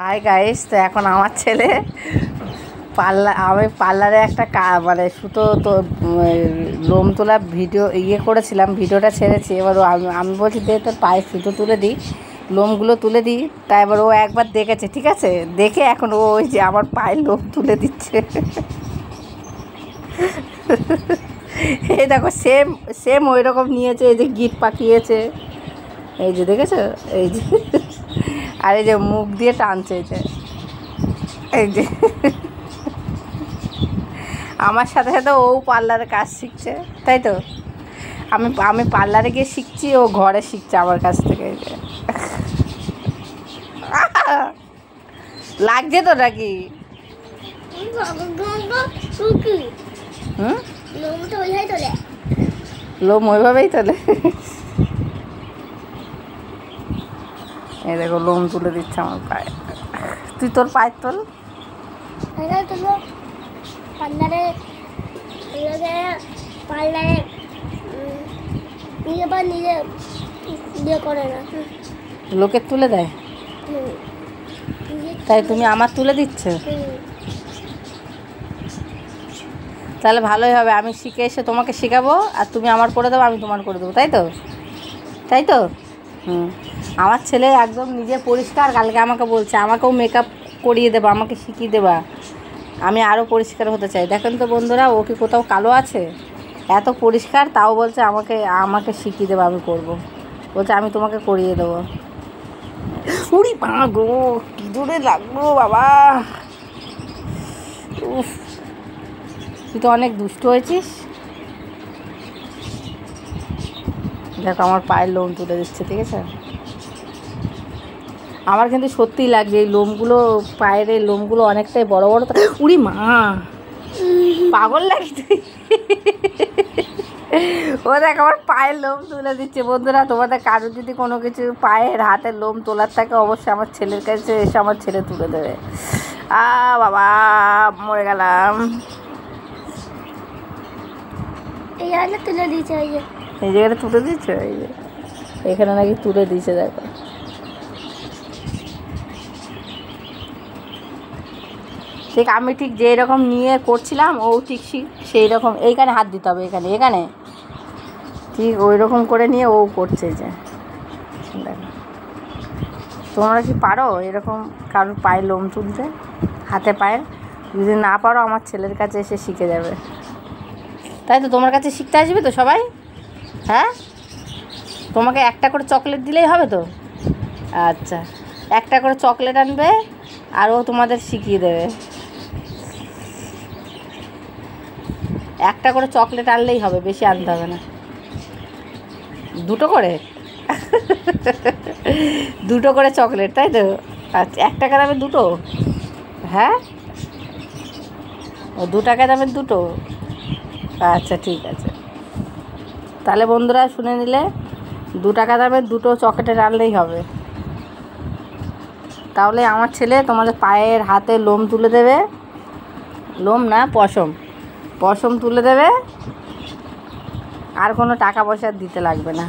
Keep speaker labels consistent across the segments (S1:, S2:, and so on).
S1: Hi guys, তো এখন আমার ছেলে আমি পার্লারে একটা মানে সুতো তো লোম তোলা ভিডিও করেছিলাম, ভিডিওটা ছেড়েছি। এবার আমি বলছি দে তোর পায়ে সুতো তুলে দিই, লোমগুলো তুলে দিই। তাই এবার ও একবার দেখেছে, ঠিক আছে, দেখে এখন ও ওই যে আমার পায়ের লোম তুলে দিচ্ছে। এই দেখো সেম সেম ওই রকম নিয়েছে, এই যে গিট পাকিয়েছে, এই যে দেখেছো, এই যে আর এই যে মুখ দিয়ে টানছে, এই যে আমার সাথে সাথে ও পার্লারে কাজ শিখছে, তাই তো। আমি পার্লারে গিয়ে শিখছি, ও ঘরে শিখছে আমার কাছ থেকে। লাগছে তো নাকি? লোম ওইভাবেই তোলে। এই দেখো লোম তুলে দিচ্ছে আমার পায়ে। তুই তোর পায়ের তোল।
S2: পার্লারে পার্লারে নিজে ইয়ে করে না,
S1: লোকের তুলে দেয়, তাই তুমি আমার তুলে দিচ্ছ। তাহলে ভালোই হবে, আমি শিখে এসে তোমাকে শেখাবো, আর তুমি আমার করে দেবো, আমি তোমার করে দেবো, তাই তো, তাই তো। আমার ছেলে একদম নিজে পরিষ্কার, কালকে আমাকে বলছে আমাকেও মেকআপ করিয়ে দেবা, আমাকে শিখিয়ে দেবা, আমি আরও পরিষ্কার হতে চাই। দেখেন তো বন্ধুরা, ও কি কোথাও কালো আছে? এত পরিষ্কার, তাও বলছে আমাকে শিখিয়ে দেবো, আমি করব। বলছে আমি তোমাকে করিয়ে দেবো। উড়ি মা গো, কি জোরে লাগলো বাবা। উফ, তুই তো অনেক দুষ্ট হয়েছিস। দেখো আমার পায়ের লোম তুলে দিচ্ছে, ঠিক আছে। আমার কিন্তু সত্যিই লাগছে এই লোমগুলো, পায়ের এই লোমগুলো অনেকটাই বড় বড়। উড়ি মা, পাগল লাগি তুই। ও দেখ আমার পায়ের লোম তুলে দিচ্ছে। বন্ধুরা, তোমাদের কারোর যদি কোনো কিছু পায়ের হাতের লোম তোলার থাকে, অবশ্যই আমার ছেলের কাছে এসে আমার ছেলে তুলে দেবে। বাবা, মরে গেলাম।
S2: এই জায়গাটা তুলে দিয়েছে,
S1: এই জায়গাটা তুলে দিচ্ছে, এই যে এখানে নাকি তুলে দিয়েছে, দেখো। ঠিক আমি ঠিক যেই রকম নিয়ে করছিলাম, ও ঠিক সেই রকম এইখানে হাত দিতে হবে, এখানে ঠিক ওই রকম করে নিয়ে ও করছে। যে দেখো, তোমরা কি পারো এরকম কারোর পায়ে লোম তুলতে, হাতে পায়ের? যদি না পারো, আমার ছেলের কাছে এসে শিখে যাবে, তাই তো। তোমার কাছে শিখতে আসবে তো সবাই? হ্যাঁ, তোমাকে একটা করে চকলেট দিলেই হবে তো? আচ্ছা, একটা করে চকলেট আনবে, আর ও তোমাদের শিখিয়ে দেবে। একটা করে চকলেট আনলেই হবে, বেশি আনতে হবে না। দুটো করে দুটো করে চকলেট, তাই তো। আচ্ছা, 1 টাকা দামের দুটো? হ্যাঁ, ও 2 টাকা দামের দুটো। আচ্ছা ঠিক আছে, তাহলে বন্ধুরা শুনে নিলে, 2 টাকা দামের দুটো চকলেট আনলেই হবে। তাহলে আমার ছেলে তোমাদের পায়ের হাতে লোম তুলে দেবে। লোম না, পশম তুলে দেবে, আর কোনো টাকা পয়সা দিতে লাগবে না।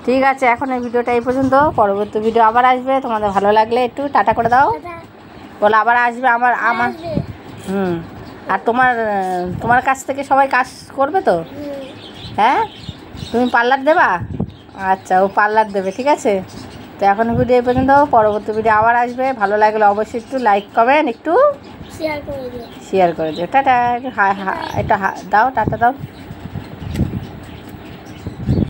S1: ঠিক আছে, এখন এই ভিডিওটা এই পর্যন্ত। পরবর্তী ভিডিও আবার আসবে, তোমাদের ভালো লাগলে একটু টাটা করে দাও, বলো আবার আসবে। আমার আর তোমার কাছ থেকে সবাই কাজ করবে তো? হ্যাঁ, তুমি পার্লার দেবা? আচ্ছা, ও পার্লার দেবে, ঠিক আছে। তো এখন ভিডিও এই পর্যন্ত, পরবর্তী ভিডিও আবার আসবে। ভালো লাগলে অবশ্যই একটু লাইক কমেন্ট একটু শেয়ার করে দিও। টাটা, একটু দাও, টাটা দাও।